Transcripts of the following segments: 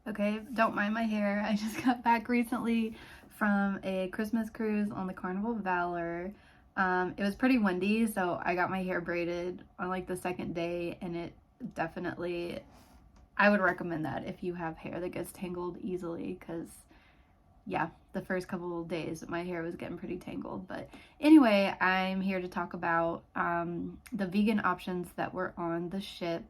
Okay, don't mind my hair. I just got back recently from a Christmas cruise on the Carnival Valor. It was pretty windy, so I got my hair braided on like the second day, and it definitely, I would recommend that if you have hair that gets tangled easily, because yeah, the first couple of days my hair was getting pretty tangled. But anyway, I'm here to talk about the vegan options that were on the ship.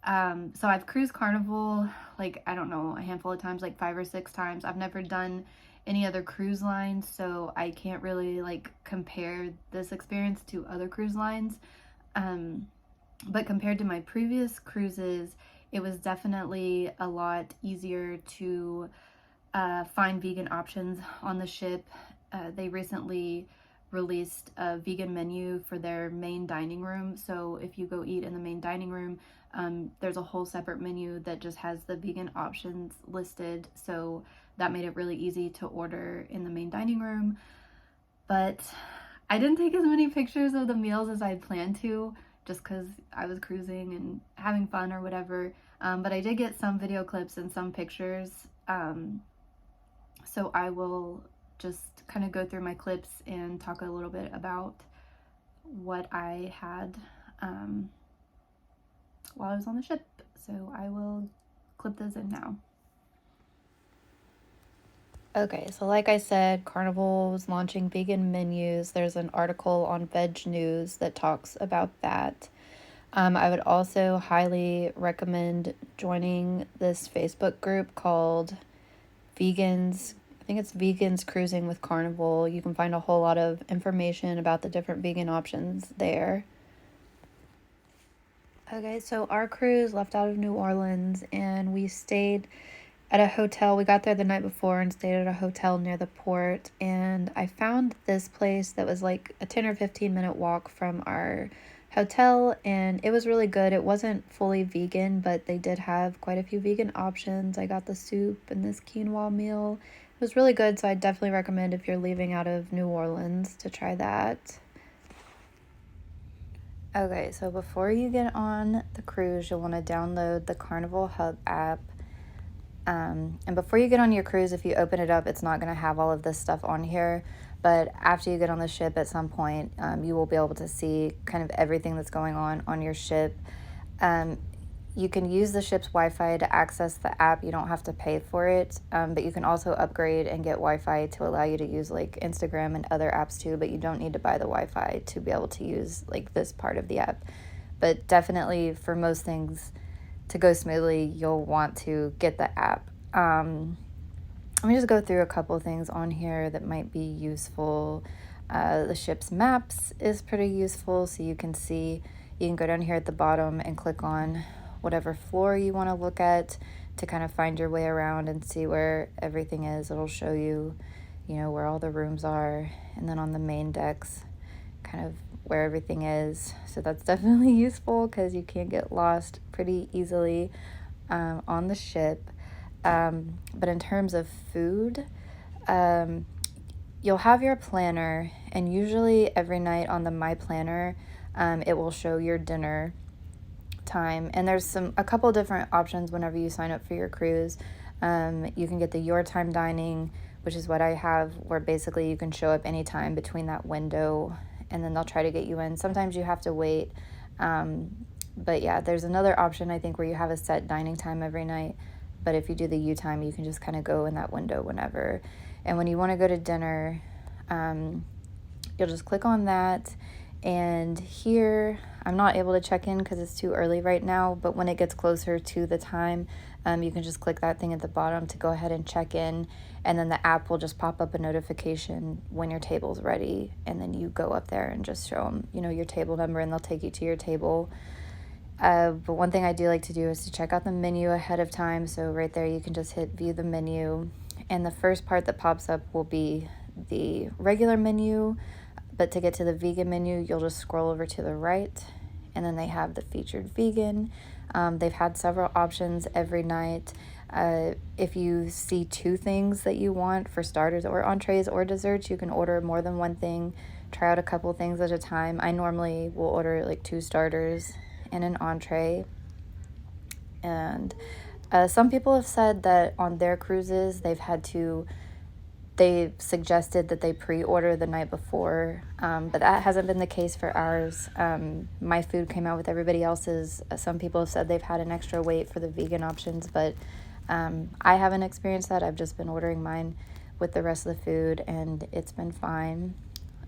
So I've cruised Carnival, like, I don't know, a handful of times, like 5 or 6 times. I've never done any other cruise lines, so I can't really like compare this experience to other cruise lines. Um, but compared to my previous cruises, it was definitely a lot easier to find vegan options on the ship. They recently released a vegan menu for their main dining room. So if you go eat in the main dining room, there's a whole separate menu that just has the vegan options listed. So that made it really easy to order in the main dining room. But I didn't take as many pictures of the meals as I'd planned to, just because I was cruising and having fun or whatever. But I did get some video clips and some pictures. So I will just kind of go through my clips and talk a little bit about what I had while I was on the ship. So I will clip those in now. Okay, so like I said, Carnival was launching vegan menus. There's an article on Veg News that talks about that. I would also highly recommend joining this Facebook group called Vegans. I think it's Vegans Cruising with Carnival. You can find a whole lot of information about the different vegan options there. Okay, so our cruise left out of New Orleans and we stayed at a hotel. We got there the night before and stayed at a hotel near the port. And I found this place that was like a 10 or 15-minute walk from our hotel, and it was really good. It wasn't fully vegan, but they did have quite a few vegan options. I got the soup and this quinoa meal. It was really good, so I definitely recommend if you're leaving out of New Orleans to try that. Okay, so before you get on the cruise, you'll want to download the Carnival Hub app. And before you get on your cruise, if you open it up, it's not going to have all of this stuff on here. But after you get on the ship at some point, you will be able to see kind of everything that's going on your ship. You can use the ship's Wi-Fi to access the app. You don't have to pay for it, but you can also upgrade and get Wi-Fi to allow you to use like Instagram and other apps too, but you don't need to buy the Wi-Fi to be able to use like this part of the app. But definitely for most things to go smoothly, you'll want to get the app. Let me just go through a couple things on here that might be useful. The ship's maps is pretty useful, so you can see, you can go down here at the bottom and click on whatever floor you want to look at to kind of find your way around and see where everything is. It'll show you, where all the rooms are, and then on the main decks, kind of where everything is. So that's definitely useful because you can get lost pretty easily on the ship. But in terms of food, you'll have your planner, and usually every night on the My Planner, it will show your dinner time. And there's a couple different options whenever you sign up for your cruise. You can get the Your Time Dining, which is what I have, where basically you can show up anytime between that window, and then they'll try to get you in. Sometimes you have to wait. But yeah, there's another option, I think, where you have a set dining time every night. But if you do the U time, you can just kind of go in that window whenever. And when you want to go to dinner, you'll just click on that. And here, I'm not able to check in because it's too early right now, but when it gets closer to the time, you can just click that thing at the bottom to go ahead and check in, and then the app will just pop up a notification when your table's ready, and then you go up there and just show them, your table number, and they'll take you to your table. But one thing I do like to do is to check out the menu ahead of time. So right there, you can just hit view the menu, and the first part that pops up will be the regular menu. But to get to the vegan menu, you'll just scroll over to the right, and then they have the featured vegan. They've had several options every night. If you see two things that you want for starters or entrees or desserts, you can order more than one thing. Try out a couple things at a time. I normally will order like 2 starters and an entree. And Some people have said that on their cruises they suggested that they pre-order the night before, but that hasn't been the case for ours. My food came out with everybody else's. Some people have said they've had an extra wait for the vegan options, but I haven't experienced that. I've just been ordering mine with the rest of the food, and it's been fine.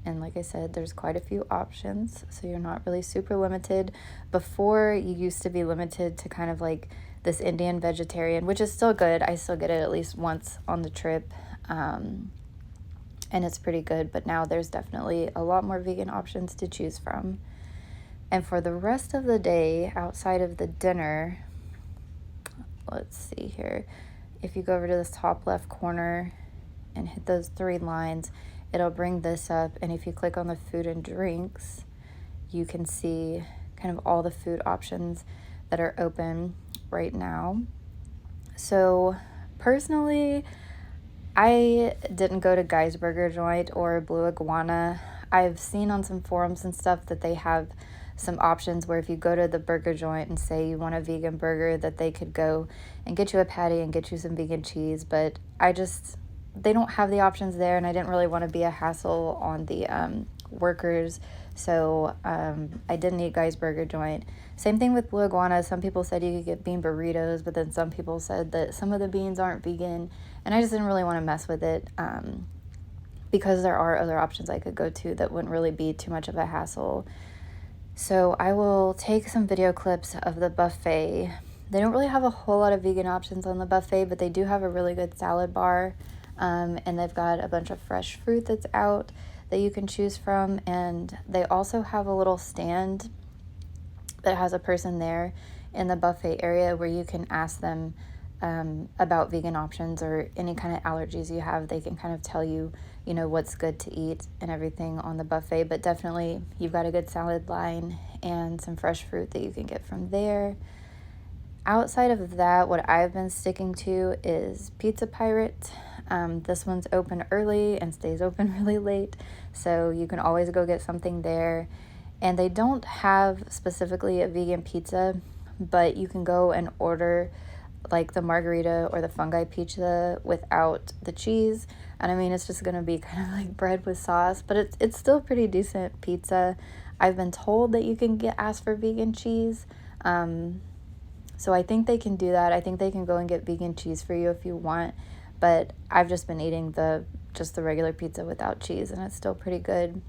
And like I said, there's quite a few options, so you're not really super limited. Before, you used to be limited to kind of like this Indian vegetarian, which is still good. I still get it at least once on the trip. And it's pretty good, but now there's definitely a lot more vegan options to choose from. And for the rest of the day, outside of the dinner, let's see here. If you go over to this top left corner and hit those 3 lines, it'll bring this up. And if you click on the food and drinks, you can see kind of all the food options that are open right now. So personally, I didn't go to Guy's Burger Joint or Blue Iguana. I've seen on some forums and stuff that they have some options where if you go to the burger joint and say you want a vegan burger, that they could go and get you a patty and get you some vegan cheese. But they don't have the options there, and I didn't really want to be a hassle on the workers. So I didn't eat Guy's Burger Joint. Same thing with Blue Iguana. Some people said you could get bean burritos, but then some people said that some of the beans aren't vegan, and I just didn't really want to mess with it because there are other options I could go to that wouldn't really be too much of a hassle. So I will take some video clips of the buffet. They don't really have a whole lot of vegan options on the buffet, but they do have a really good salad bar, and they've got a bunch of fresh fruit that's out that you can choose from, and they also have a little stand that has a person there in the buffet area where you can ask them about vegan options or any kind of allergies you have. They can kind of tell you, what's good to eat and everything on the buffet, but definitely you've got a good salad line and some fresh fruit that you can get from there. Outside of that, what I've been sticking to is Pizza Pirate. This one's open early and stays open really late, so you can always go get something there. And they don't have specifically a vegan pizza, but you can go and order like the margarita or the fungi pizza without the cheese. And I mean, it's just going to be kind of like bread with sauce, but it's still pretty decent pizza. I've been told that you can ask for vegan cheese. So I think they can do that. I think they can go and get vegan cheese for you if you want. But I've just been eating just the regular pizza without cheese, and it's still pretty good.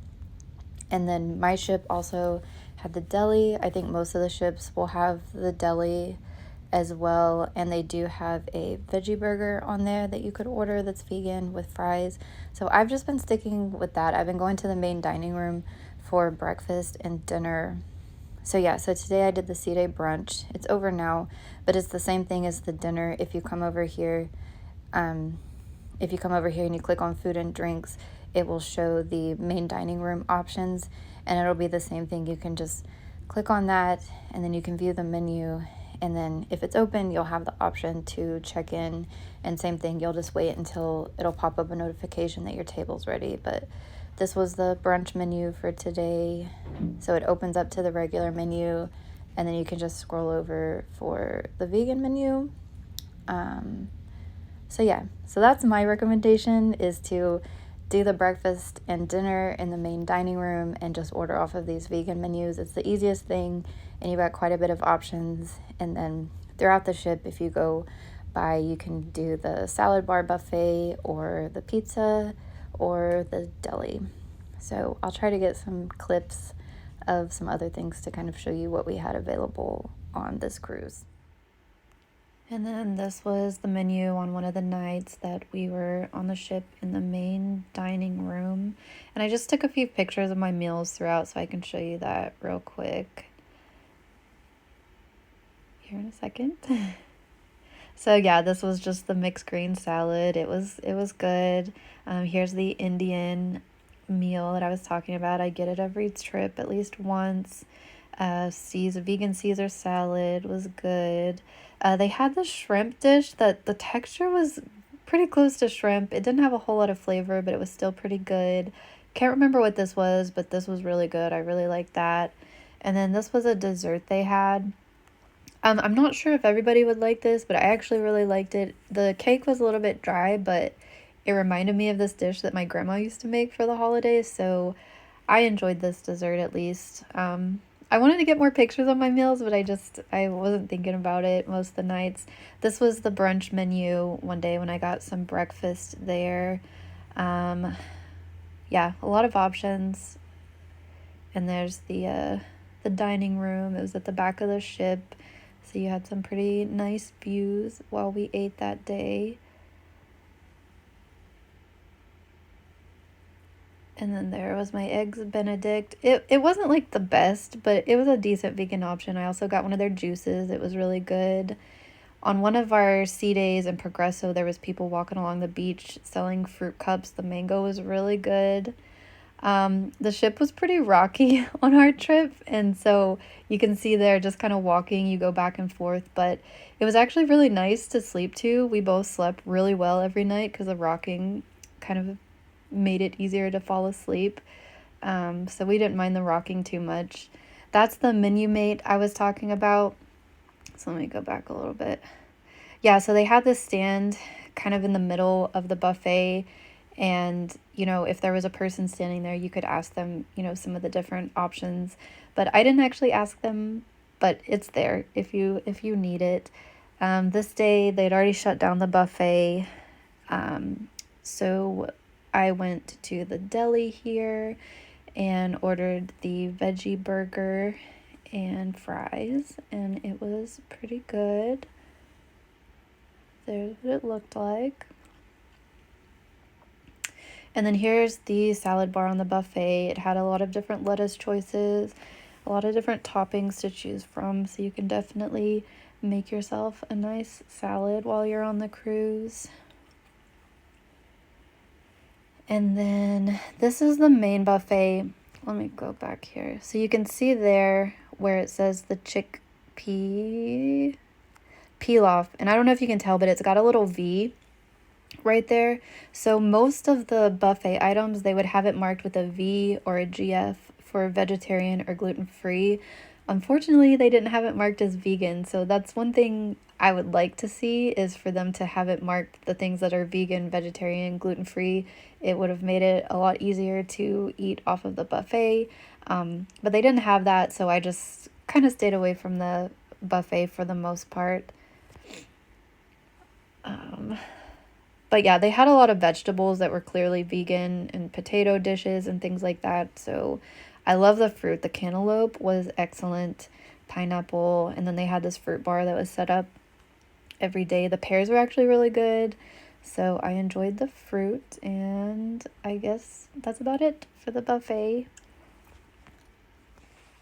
And then my ship also had the deli. I think most of the ships will have the deli as well. And they do have a veggie burger on there that you could order that's vegan with fries. So I've just been sticking with that. I've been going to the main dining room for breakfast and dinner. So today I did the C-Day brunch. It's over now, but it's the same thing as the dinner. If you come over here and you click on food and drinks, it will show the main dining room options, and it'll be the same thing. You can just click on that, and then you can view the menu, and then if it's open, you'll have the option to check in, and same thing, you'll just wait until it'll pop up a notification that your table's ready. But this was the brunch menu for today, so it opens up to the regular menu, and then you can just scroll over for the vegan menu. So that's my recommendation, is to do the breakfast and dinner in the main dining room and just order off of these vegan menus. It's the easiest thing, and you've got quite a bit of options. And then throughout the ship, if you go by, you can do the salad bar buffet or the pizza or the deli. So I'll try to get some clips of some other things to kind of show you what we had available on this cruise. And then this was the menu on one of the nights that we were on the ship in the main dining room. And I just took a few pictures of my meals throughout so I can show you that real quick here in a second. So this was just the mixed green salad. It was good. Here's the Indian meal that I was talking about. I get it every trip at least once. Vegan Caesar salad was good. They had the shrimp dish that the texture was pretty close to shrimp. It didn't have a whole lot of flavor, but it was still pretty good. Can't remember what this was, but this was really good. I really liked that. And then this was a dessert they had. I'm not sure if everybody would like this, but I actually really liked it. The cake was a little bit dry, but it reminded me of this dish that my grandma used to make for the holidays, so I enjoyed this dessert at least. I wanted to get more pictures of my meals, but I wasn't thinking about it most of the nights. This was the brunch menu one day when I got some breakfast there. Um, yeah, a lot of options. And there's the dining room. It was at the back of the ship, so you had some pretty nice views while we ate that day. And then there was my eggs Benedict. It wasn't like the best, but it was a decent vegan option. I also got one of their juices. It was really good. On one of our sea days in Progresso, there was people walking along the beach selling fruit cups. The mango was really good. The ship was pretty rocky on our trip, and so you can see there just kind of walking, you go back and forth, but it was actually really nice to sleep to. We both slept really well every night because the rocking kind of made it easier to fall asleep. So we didn't mind the rocking too much. That's the menu mate I was talking about. So let me go back a little bit. Yeah, so they had this stand kind of in the middle of the buffet, and if there was a person standing there, you could ask them some of the different options, but I didn't actually ask them, but it's there if you need it. This day they'd already shut down the buffet, so I went to the deli here and ordered the veggie burger and fries, and it was pretty good. There's what it looked like. And then here's the salad bar on the buffet. It had a lot of different lettuce choices, a lot of different toppings to choose from, so you can definitely make yourself a nice salad while you're on the cruise. And then this is the main buffet. Let me go back here. So you can see there where it says the chickpea pilaf. And I don't know if you can tell, but it's got a little V right there. So most of the buffet items, they would have it marked with a V or a GF for vegetarian or gluten-free. Unfortunately, they didn't have it marked as vegan. So that's one thing I would like to see, is for them to have it marked the things that are vegan, vegetarian, gluten-free. It would have made it a lot easier to eat off of the buffet. But they didn't have that, so I just kind of stayed away from the buffet for the most part. But yeah, they had a lot of vegetables that were clearly vegan and potato dishes and things like that. So I love the fruit. The cantaloupe was excellent, pineapple, and then they had this fruit bar that was set up every day. The pears were actually really good. So I enjoyed the fruit, and I guess that's about it for the buffet.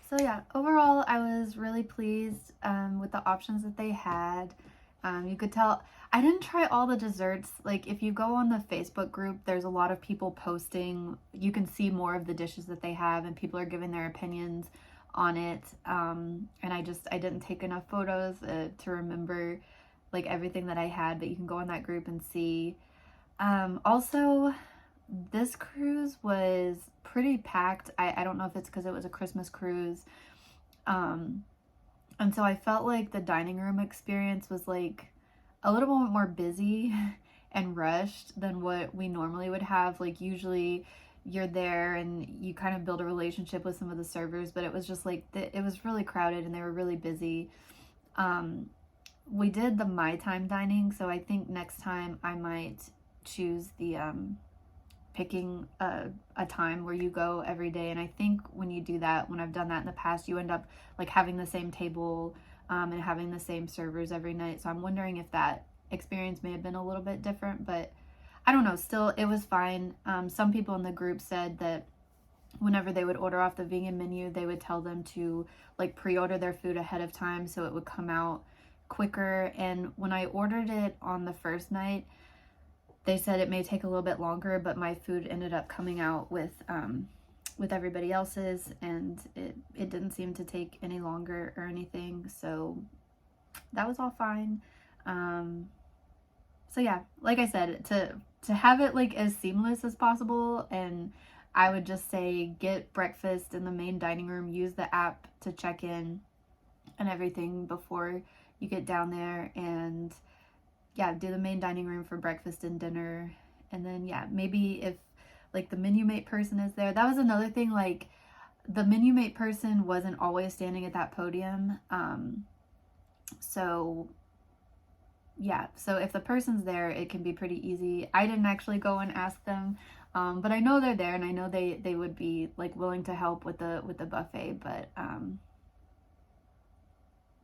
So yeah, overall, I was really pleased with the options that they had. You could tell I didn't try all the desserts. Like, if you go on the Facebook group, there's a lot of people posting. You can see more of the dishes that they have, and people are giving their opinions on it. And I didn't take enough photos to remember like everything that I had, but you can go on that group and see. Also, this cruise was pretty packed. I don't know if it's because it was a Christmas cruise. And so I felt like the dining room experience was like a little bit more busy and rushed than what we normally would have. Like, usually you're there and you kind of build a relationship with some of the servers, but it was just like it was really crowded and they were really busy. We did the my time dining, so I think next time I might choose the picking a time where you go every day. And I think when you do that, when I've done that in the past, you end up like having the same table and having the same servers every night. So I'm wondering if that experience may have been a little bit different, but I don't know. Still, it was fine. Some people in the group said that whenever they would order off the vegan menu, they would tell them to like pre-order their food ahead of time so it would come out quicker. And when I ordered it on the first night, they said it may take a little bit longer, but my food ended up coming out with everybody else's, and it didn't seem to take any longer or anything, so that was all fine. So yeah, like I said, to have it like as seamless as possible, and I would just say get breakfast in the main dining room, use the app to check in, and everything before you get down there. And yeah, do the main dining room for breakfast and dinner. And then yeah, maybe if like the menu mate person is there. That was another thing, like the menu mate person wasn't always standing at that podium. So yeah, so if the person's there, it can be pretty easy. I didn't actually go and ask them, but I know they're there, and I know they would be like willing to help with the buffet. But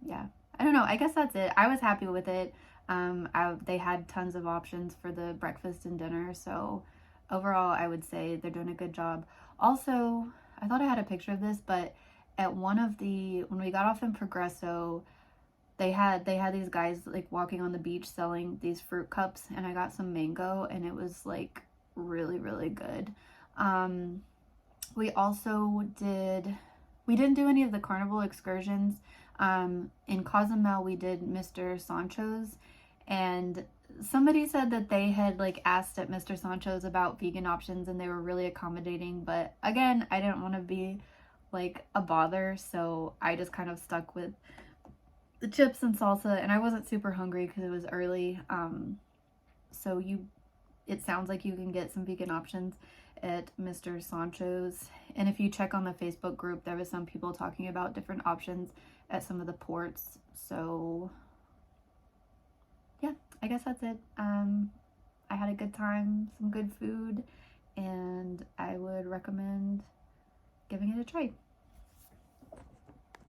yeah, I don't know. I guess that's it. I was happy with it. They had tons of options for the breakfast and dinner, so overall, I would say they're doing a good job. Also, I thought I had a picture of this, but at when we got off in Progresso, they had these guys like walking on the beach selling these fruit cups, and I got some mango, and it was like really, really good. We also we didn't do any of the carnival excursions. In Cozumel, we did Mr. Sancho's, and somebody said that they had like asked at Mr. Sancho's about vegan options, and they were really accommodating. But again, I didn't want to be like a bother, so I just kind of stuck with the chips and salsa, and I wasn't super hungry because it was early. So it sounds like you can get some vegan options at Mr. Sancho's. And if you check on the Facebook group, there was some people talking about different options at some of the ports. So yeah, I guess that's it. I had a good time, some good food, and I would recommend giving it a try.